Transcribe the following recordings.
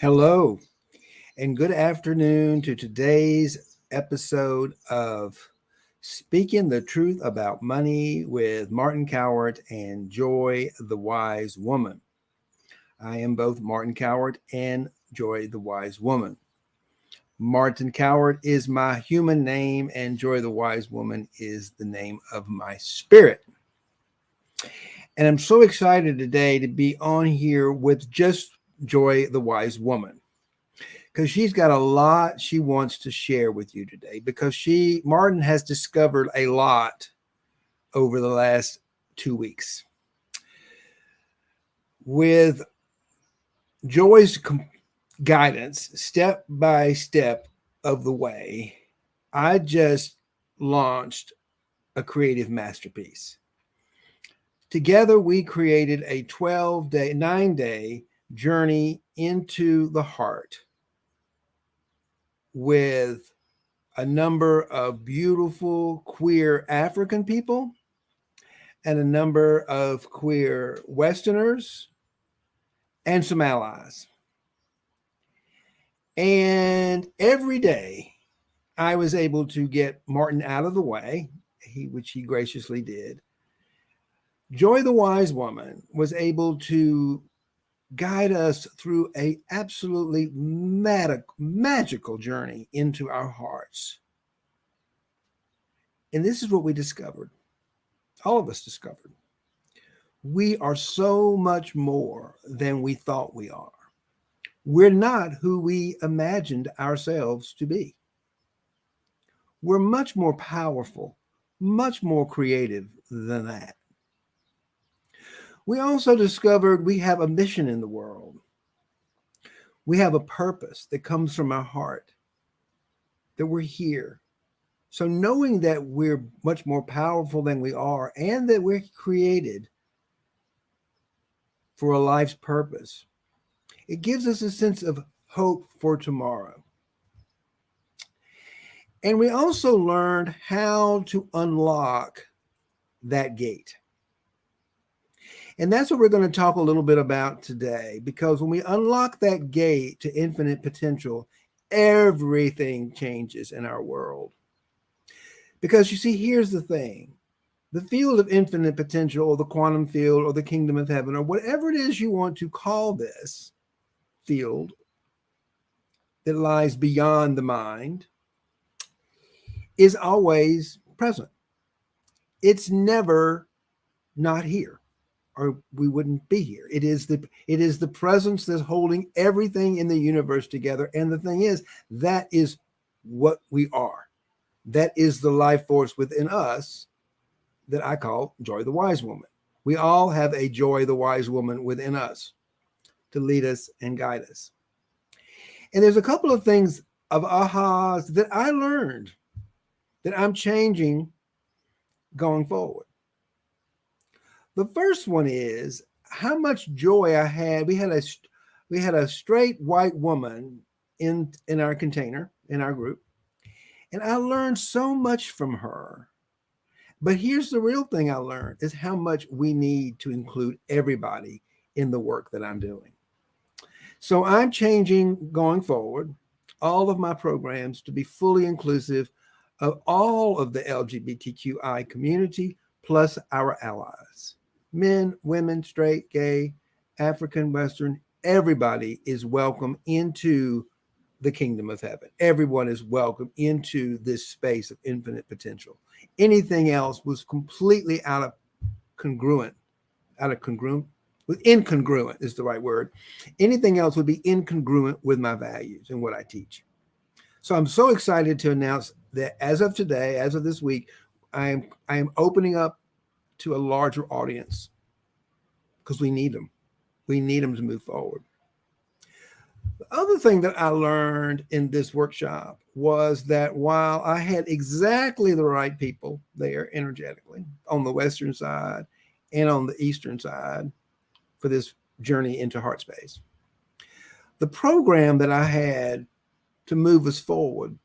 Hello, and good afternoon to today's episode of Speaking the Truth About Money with Martin Cowart and Joy the Wise Woman. I am both Martin Cowart and Joy the Wise Woman. Martin Cowart is my human name, and Joy the Wise Woman is the name of my spirit. And I'm so excited today to be on here with just Joy the Wise Woman, because she's got a lot she wants to share with you today, because Martin has discovered a lot over the last 2 weeks. With Joy's guidance, step by step of the way, I just launched a creative masterpiece. Together, we created a 9-day journey into the heart with a number of beautiful queer African people and a number of queer Westerners and some allies. And every day I was able to get Martin out of the way, which he graciously did. Joy the Wise Woman was able to guide us through a absolutely magical journey into our hearts. And this is what we discovered. All of us discovered. We are so much more than we thought we are. We're not who we imagined ourselves to be. We're much more powerful, much more creative than that. We also discovered we have a mission in the world. We have a purpose that comes from our heart, that we're here. So knowing that we're much more powerful than we are, and that we're created for a life's purpose, it gives us a sense of hope for tomorrow. And we also learned how to unlock that gate. And that's what we're going to talk a little bit about today, because when we unlock that gate to infinite potential, everything changes in our world. Because you see, here's the thing. The field of infinite potential, or the quantum field, or the kingdom of heaven, or whatever it is you want to call this field that lies beyond the mind, is always present. It's never not here, or we wouldn't be here. It is the presence that's holding everything in the universe together. And the thing is, that is what we are. That is the life force within us that I call Joy the Wise Woman. We all have a Joy the Wise Woman within us to lead us and guide us. And there's a couple of things of ahas that I learned that I'm changing going forward. The first one is how much joy I had. We had a straight white woman in our container, in our group, and I learned so much from her. But here's the real thing I learned, is how much we need to include everybody in the work that I'm doing. So I'm changing going forward all of my programs to be fully inclusive of all of the LGBTQI community, plus our allies. Men, women, straight, gay, African, Western, everybody is welcome into the kingdom of heaven. Everyone is welcome into this space of infinite potential. Anything else was completely incongruent is the right word. Anything else would be incongruent with my values and what I teach. So I'm so excited to announce that as of today, as of this week, I am opening up to a larger audience, because we need them. We need them to move forward. The other thing that I learned in this workshop was that while I had exactly the right people there energetically on the Western side and on the Eastern side for this journey into heart space, the program that I had to move us forward,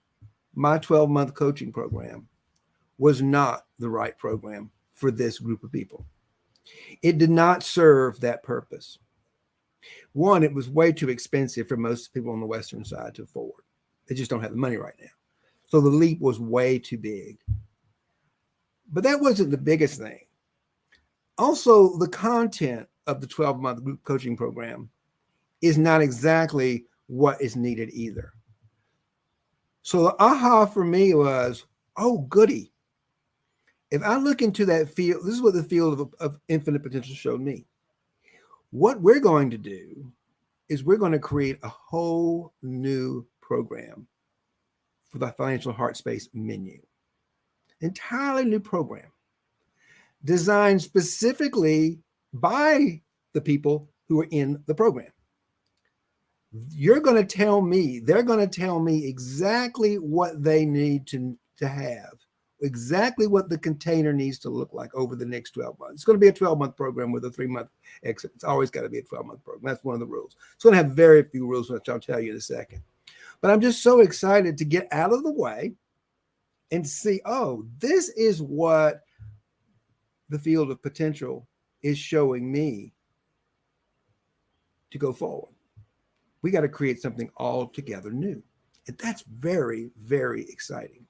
my 12-month coaching program, was not the right program for this group of people. It did not serve that purpose. One, it was way too expensive for most people on the Western side to afford. They just don't have the money right now. So the leap was way too big. But that wasn't the biggest thing. Also, the content of the 12-month group coaching program is not exactly what is needed either. So the aha for me was, oh, goody. If I look into that field, this is what the field of infinite potential showed me. What we're going to do is we're going to create a whole new program for the financial heart space menu. Entirely new program designed specifically by the people who are in the program. You're going to tell me, they're going to tell me exactly what they need to have, exactly what the container needs to look like over the next 12 months. It's going to be a 12-month program with a 3-month exit. It's always got to be a 12-month program. That's one of the rules. It's going to have very few rules, which I'll tell you in a second. But I'm just so excited to get out of the way and see, oh, this is what the field of potential is showing me to go forward. We got to create something altogether new. And that's very, very exciting.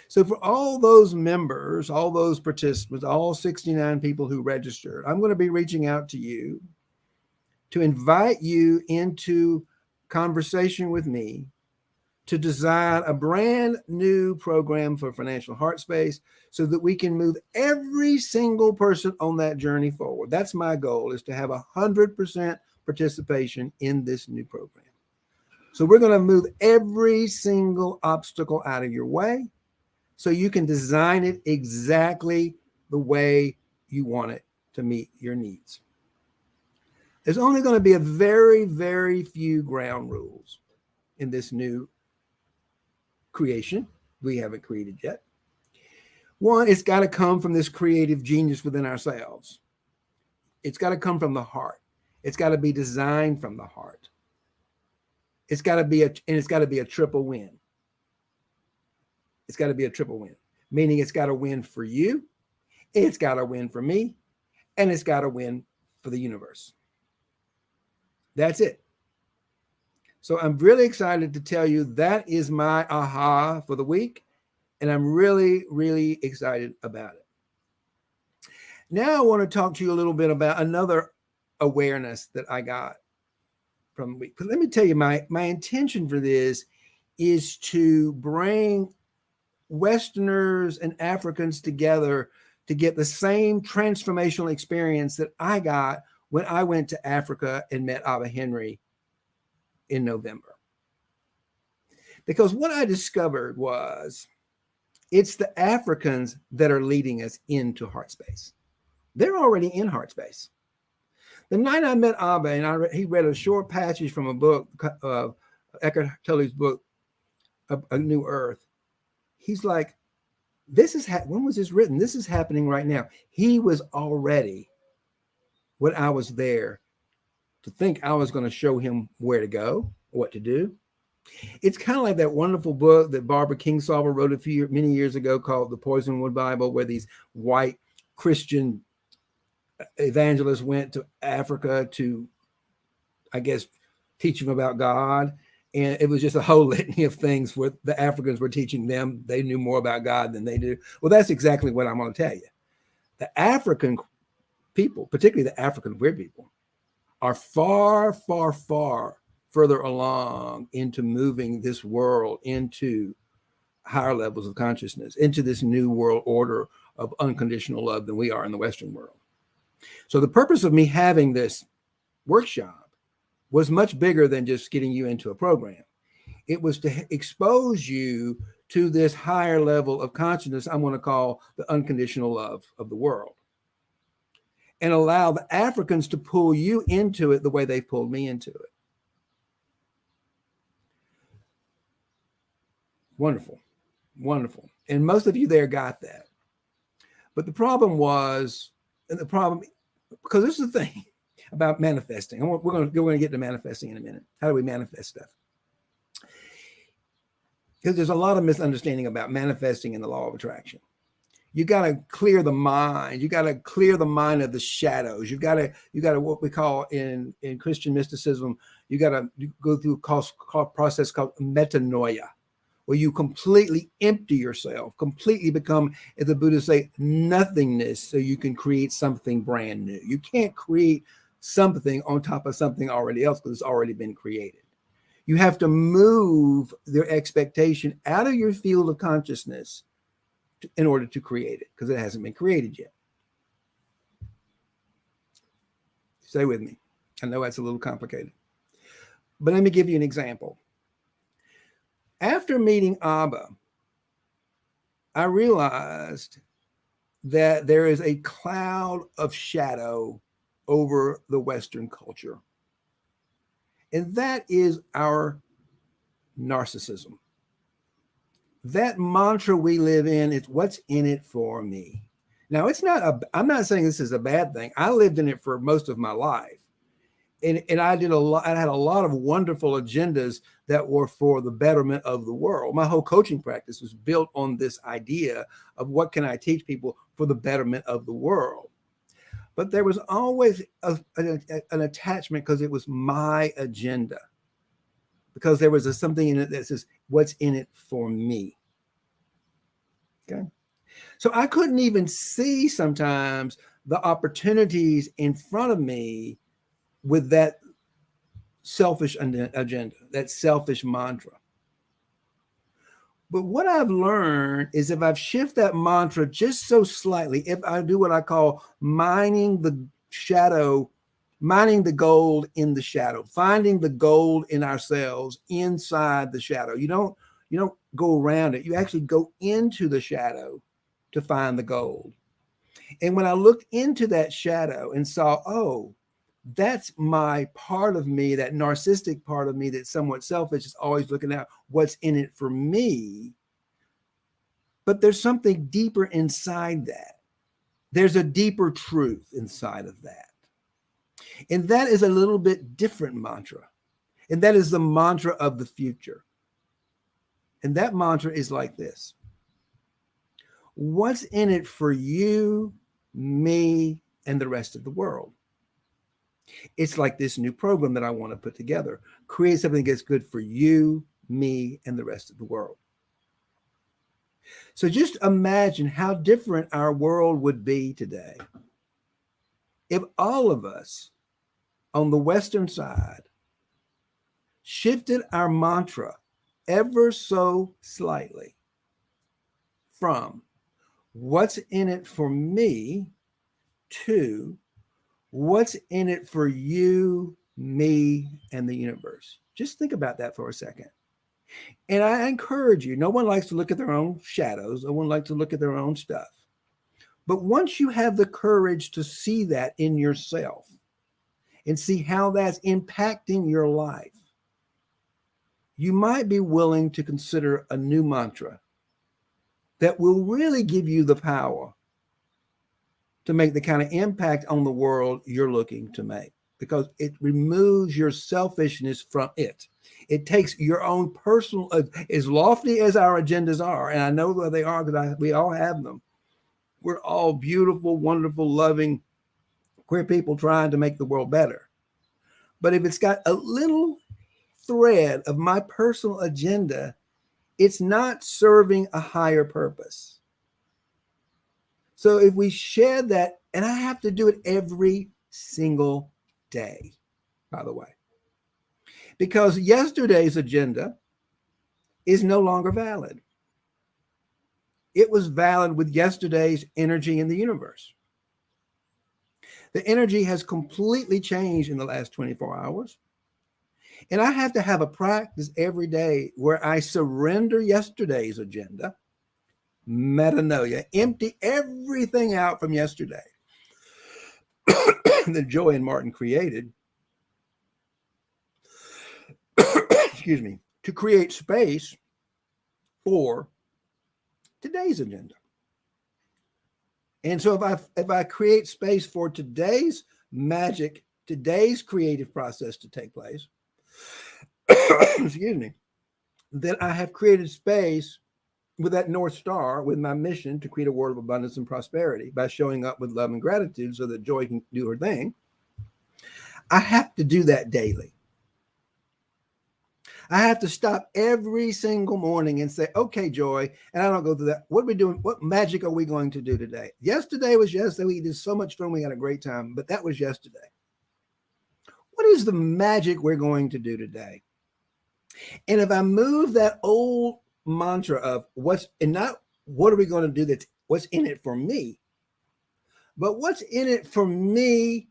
So for all those members, all those participants, all 69 people who registered, I'm going to be reaching out to you to invite you into conversation with me to design a brand new program for financial heart space so that we can move every single person on that journey forward. That's my goal, is to have 100% participation in this new program. So we're going to move every single obstacle out of your way so you can design it exactly the way you want it to meet your needs. There's only going to be a very, very few ground rules in this new creation we haven't created yet. One, it's got to come from this creative genius within ourselves. It's got to come from the heart. It's got to be designed from the heart. It's got to be a triple win. It's got to be a triple win, meaning it's got to win for you, it's got to win for me, and it's got to win for the universe. That's it. So I'm really excited to tell you that is my aha for the week, and I'm really, really excited about it. Now I want to talk to you a little bit about another awareness that I got from the week. But let me tell you, my intention for this is to bring Westerners and Africans together to get the same transformational experience that I got when I went to Africa and met Abbahenry in November. Because what I discovered was it's the Africans that are leading us into heart space. They're already in heart space. The night I met Abba, and he read a short passage from a book, Eckhart Tolle's book, A New Earth. He's like, when was this written? This is happening right now. He was already, when I was there, to think I was going to show him where to go, what to do. It's kind of like that wonderful book that Barbara Kingsolver wrote many years ago called The Poisonwood Bible, where these white Christian evangelists went to Africa to, I guess, teach them about God. And it was just a whole litany of things where the Africans were teaching them. They knew more about God than they do. Well, that's exactly what I'm going to tell you. The African people, particularly the African queer people, are far, far, far further along into moving this world into higher levels of consciousness, into this new world order of unconditional love than we are in the Western world. So the purpose of me having this workshop was much bigger than just getting you into a program. It was to expose you to this higher level of consciousness I'm going to call the unconditional love of the world, and allow the Africans to pull you into it the way they pulled me into it. Wonderful, wonderful. And most of you there got that. But the problem was, because this is the thing about manifesting. We're going to get to manifesting in a minute. How do we manifest stuff? Because there's a lot of misunderstanding about manifesting and the law of attraction. You got to clear the mind. You got to clear the mind of the shadows. You got to what we call in Christian mysticism, you got to go through a process called metanoia, where you completely empty yourself, completely become, as the Buddhists say, nothingness, so you can create something brand new. You can't create something on top of something already else because it's already been created. You have to move their expectation out of your field of consciousness in order to create it, because it hasn't been created yet. Stay with me. I know that's a little complicated, but let me give you an example. After meeting Abba, I realized that there is a cloud of shadow over the Western culture, and that is our narcissism. That mantra we live in is what's in it for me. Now, I'm not saying this is a bad thing. I lived in it for most of my life. And I had a lot of wonderful agendas that were for the betterment of the world. My whole coaching practice was built on this idea of what can I teach people for the betterment of the world. But there was always an attachment because it was my agenda, because there was something in it that says, what's in it for me? Okay. So I couldn't even see sometimes the opportunities in front of me with that selfish agenda, that selfish mantra. But what I've learned is if I've shifted that mantra just so slightly, if I do what I call mining the shadow, mining the gold in the shadow, finding the gold in ourselves inside the shadow. You don't go around it. You actually go into the shadow to find the gold. And when I looked into that shadow and saw, oh, that's my part of me, that narcissistic part of me that's somewhat selfish, is always looking at what's in it for me. But there's something deeper inside that. There's a deeper truth inside of that. And that is a little bit different mantra. And that is the mantra of the future. And that mantra is like this. What's in it for you, me, and the rest of the world? It's like this new program that I want to put together. Create something that's good for you, me, and the rest of the world. So just imagine how different our world would be today if all of us on the Western side shifted our mantra ever so slightly from what's in it for me to what's in it for you, me, and the universe. Just think about that for a second. And I encourage you, no one likes to look at their own shadows. No one likes to look at their own stuff. But once you have the courage to see that in yourself and see how that's impacting your life, you might be willing to consider a new mantra that will really give you the power to make the kind of impact on the world you're looking to make, because it removes your selfishness from it. It takes your own personal, as lofty as our agendas are, and I know where they are because we all have them. We're all beautiful, wonderful, loving, queer people trying to make the world better. But if it's got a little thread of my personal agenda, it's not serving a higher purpose. So if we shed that, and I have to do it every single day, by the way, because yesterday's agenda is no longer valid. It was valid with yesterday's energy in the universe. The energy has completely changed in the last 24 hours. And I have to have a practice every day where I surrender yesterday's agenda, metanoia, empty everything out from yesterday that Joy and Martin created, excuse me, to create space for today's agenda. And so if I create space for today's magic, today's creative process to take place, excuse me, then I have created space with that North Star, with my mission to create a world of abundance and prosperity by showing up with love and gratitude so that Joy can do her thing, I have to do that daily. I have to stop every single morning and say, okay, Joy, and I don't go through that. What are we doing? What magic are we going to do today? Yesterday was yesterday. We did so much fun. We had a great time, but that was yesterday. What is the magic we're going to do today? And if I move that old mantra of what's, and not what are we going to do that's what's in it for me, but what's in it for me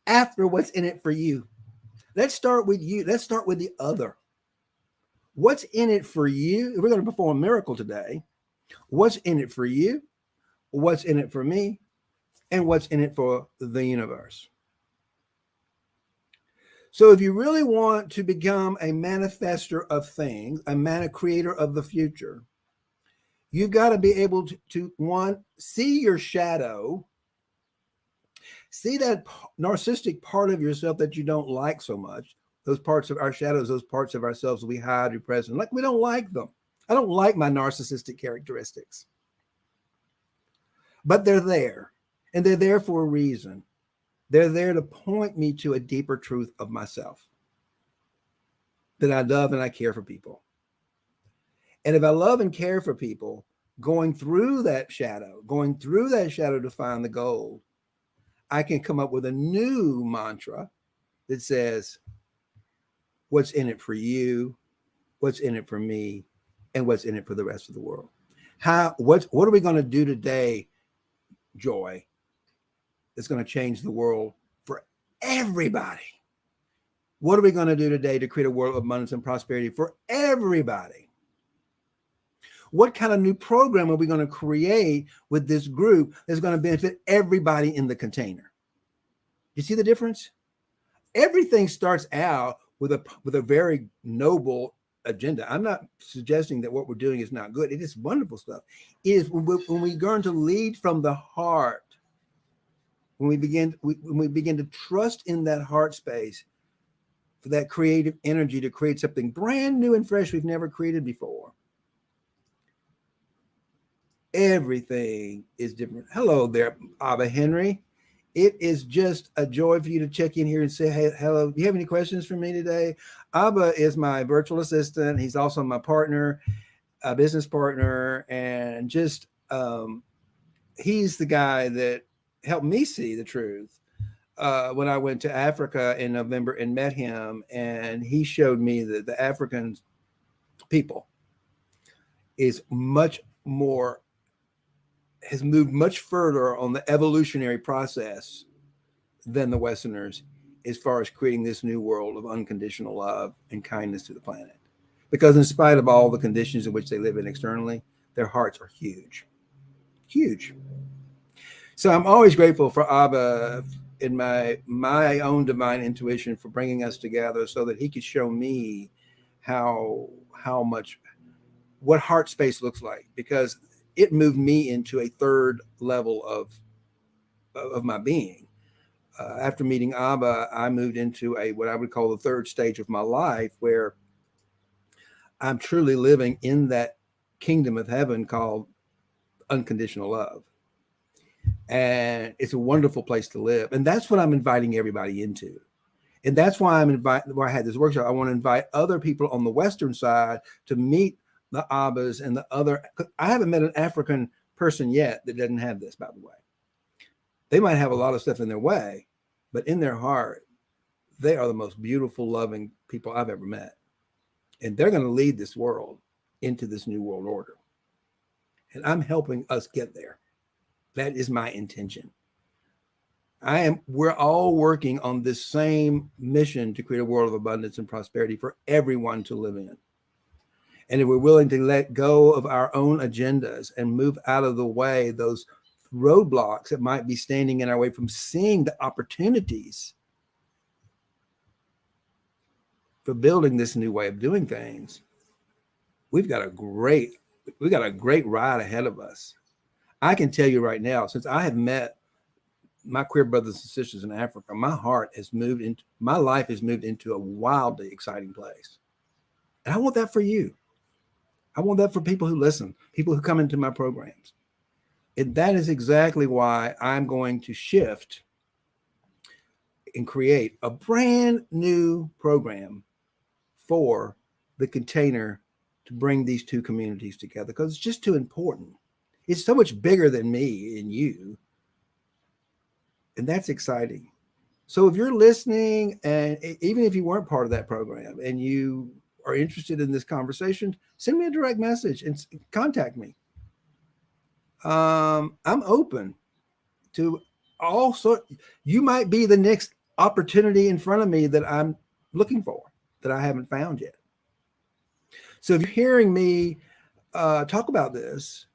after what's in it for you. Let's start with you. Let's start with the other. What's in it for you? We're going to perform a miracle today. What's in it for you? What's in it for me? And what's in it for the universe? So if you really want to become a manifester of things, a creator of the future, you've got to be able to one, see your shadow, see that narcissistic part of yourself that you don't like so much, those parts of our shadows, those parts of ourselves we hide, repress, and like we don't like them. I don't like my narcissistic characteristics. But they're there, and they're there for a reason. They're there to point me to a deeper truth of myself, that I love and I care for people. And if I love and care for people, going through that shadow to find the gold, I can come up with a new mantra that says, what's in it for you, what's in it for me, and what's in it for the rest of the world. What are we going to do today, Joy, that's going to change the world for everybody? What are we going to do today to create a world of abundance and prosperity for everybody? What kind of new program are we going to create with this group that's going to benefit everybody in the container? You see the difference? Everything starts out with a very noble agenda. I'm not suggesting that what we're doing is not good. It is wonderful stuff. It is when we learn to lead from the heart, when we begin to trust in that heart space for that creative energy to create something brand new and fresh we've never created before. Everything is different. Hello there, Abbahenry. It is just a joy for you to check in here and say, hey, hello. Do you have any questions for me today? Abba is my virtual assistant. He's also my partner, a business partner, and just he's the guy that helped me see the truth when I went to Africa in November and met him. And he showed me that the African people is much more, has moved much further on the evolutionary process than the Westerners as far as creating this new world of unconditional love and kindness to the planet. Because in spite of all the conditions in which they live in externally, their hearts are huge, huge. So I'm always grateful for Abba in my own divine intuition for bringing us together so that he could show me what heart space looks like, because it moved me into a third level of my being. After meeting Abba, I moved into what I would call the third stage of my life, where I'm truly living in that kingdom of heaven called unconditional love. And it's a wonderful place to live. And that's what I'm inviting everybody into. And that's why where I had this workshop. I want to invite other people on the Western side to meet the Abbas and the other. I haven't met an African person yet that doesn't have this, by the way. They might have a lot of stuff in their way, but in their heart, they are the most beautiful, loving people I've ever met. And they're going to lead this world into this new world order. And I'm helping us get there. That is my intention. We're all working on this same mission to create a world of abundance and prosperity for everyone to live in. And if we're willing to let go of our own agendas and move out of the way, those roadblocks that might be standing in our way from seeing the opportunities for building this new way of doing things, we've got a great ride ahead of us. I can tell you right now, since I have met my queer brothers and sisters in Africa, my life has moved into a wildly exciting place. And I want that for you. I want that for people who listen, people who come into my programs. And that is exactly why I'm going to shift and create a brand new program for the container to bring these two communities together, because it's just too important. It's so much bigger than me and you. And that's exciting. So if you're listening, and even if you weren't part of that program and you are interested in this conversation, send me a direct message and contact me. I'm open to all sort. You might be the next opportunity in front of me that I'm looking for, that I haven't found yet. So if you're hearing me talk about this,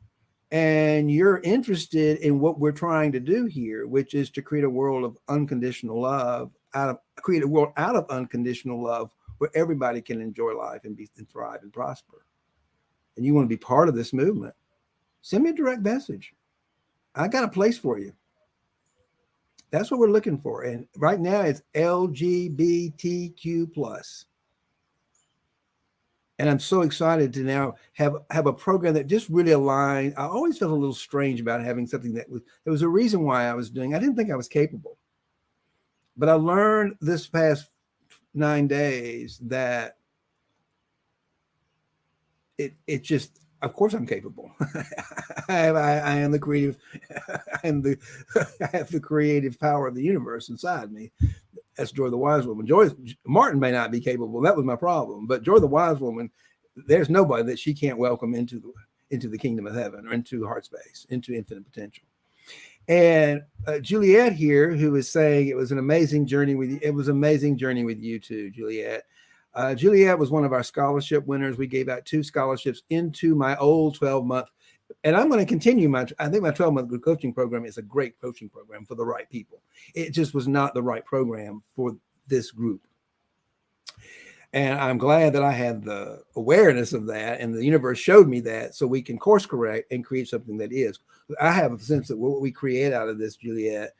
and you're interested in what we're trying to do here, which is to create a world of unconditional love, create a world out of unconditional love, where everybody can enjoy life and thrive and prosper, and you want to be part of this movement, send me a direct message. I got a place for you. That's what we're looking for. And right now it's LGBTQ plus. And I'm so excited to now have a program that just really aligned. I always felt a little strange about having something that there was a reason why I was doing. I didn't think I was capable. But I learned this past 9 days that it just, of course I'm capable. I am the creative, I have the creative power of the universe inside me. That's Joy the Wise Woman. Martin may not be capable. That was my problem. But Joy the Wise Woman, there's nobody that she can't welcome into the kingdom of heaven, or into heart space, into infinite potential. And Juliet here, who is saying it was an amazing journey with you. It was an amazing journey with you too, Juliet. Juliet was one of our scholarship winners. We gave out 2 scholarships into my old 12-month. And I'm going to continue I think my 12-month group coaching program is a great coaching program for the right people. It just was not the right program for this group. And I'm glad that I had the awareness of that, and the universe showed me that, so we can course correct and create something that is. I have a sense that what we create out of this, Juliet,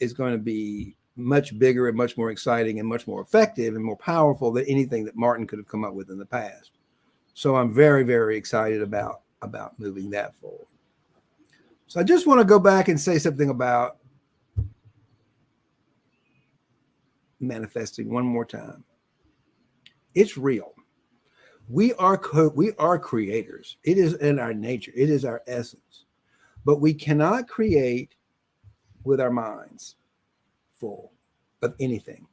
is going to be much bigger and much more exciting and much more effective and more powerful than anything that Martin could have come up with in the past. So I'm very, very excited about moving that forward. So I just want to go back and say something about manifesting one more time. It's real. We are creators. It is in our nature. It is our essence. But we cannot create with our minds full of anything.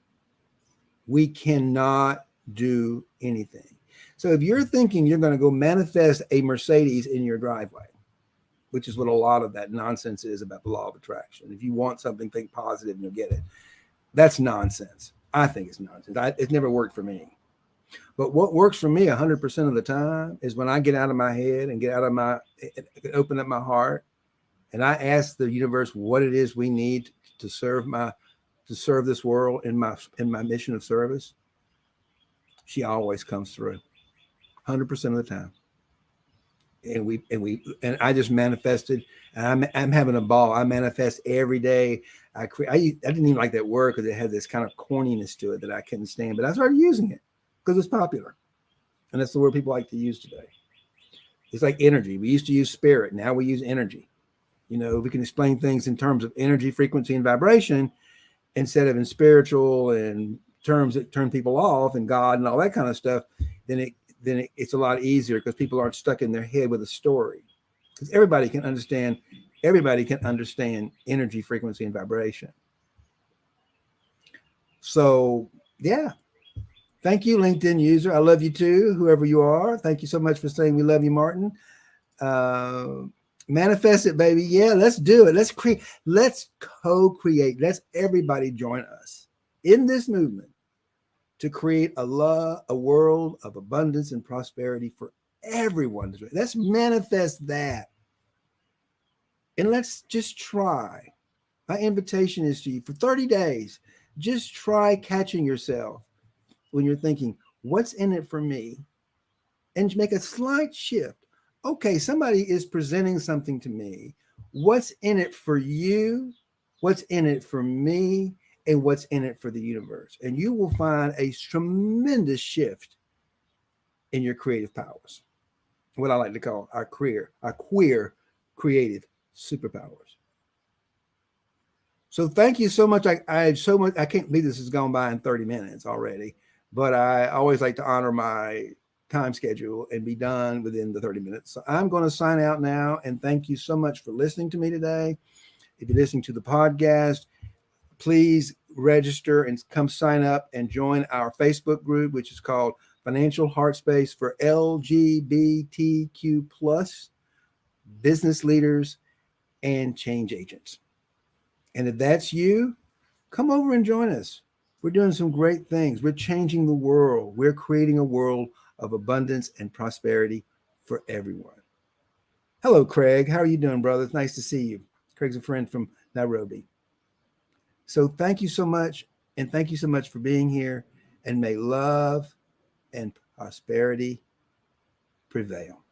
We cannot do anything. So if you're thinking you're going to go manifest a Mercedes in your driveway, which is what a lot of that nonsense is about the law of attraction. If you want something, think positive and you'll get it. That's nonsense. I think it's nonsense. It's never worked for me. But what works for me 100% of the time is when I get out of my head and open up my heart, and I ask the universe what it is we need to serve this world in my mission of service. She always comes through 100% of the time. And I just manifested, and I'm having a ball. I manifest every day. I didn't even like that word because it had this kind of corniness to it that I couldn't stand, but I started using it because it's popular. And that's the word people like to use today. It's like energy. We used to use spirit. Now we use energy. We can explain things in terms of energy, frequency, and vibration instead of in spiritual and terms that turn people off and God and all that kind of stuff. Then it's a lot easier because people aren't stuck in their head with a story. Because everybody can understand energy, frequency, and vibration. So, yeah. Thank you, LinkedIn user. I love you too, whoever you are. Thank you so much for saying we love you, Martin. Manifest it, baby. Yeah, let's do it. Let's co-create. Let's everybody join us in this movement to create a world of abundance and prosperity for everyone. Let's manifest that. And let's just try. My invitation is to you for 30 days. Just try catching yourself when you're thinking, what's in it for me? And make a slight shift. Okay, somebody is presenting something to me. What's in it for you? What's in it for me? And what's in it for the universe? And you will find a tremendous shift in your creative powers. what I like to call our queer creative superpowers. So thank you so much. I can't believe this has gone by in 30 minutes already, but I always like to honor my time schedule and be done within the 30 minutes. So I'm going to sign out now, and thank you so much for listening to me today. If you're listening to the podcast, please register and come sign up and join our Facebook group, which is called Financial Heart Space for LGBTQ plus business leaders and change agents. And if that's you, come over and join us. We're doing some great things. We're changing the world. We're creating a world of abundance and prosperity for everyone. Hello, Craig. How are you doing, brother? It's nice to see you. Craig's a friend from Nairobi. So thank you so much. And thank you so much for being here. And may love and prosperity prevail.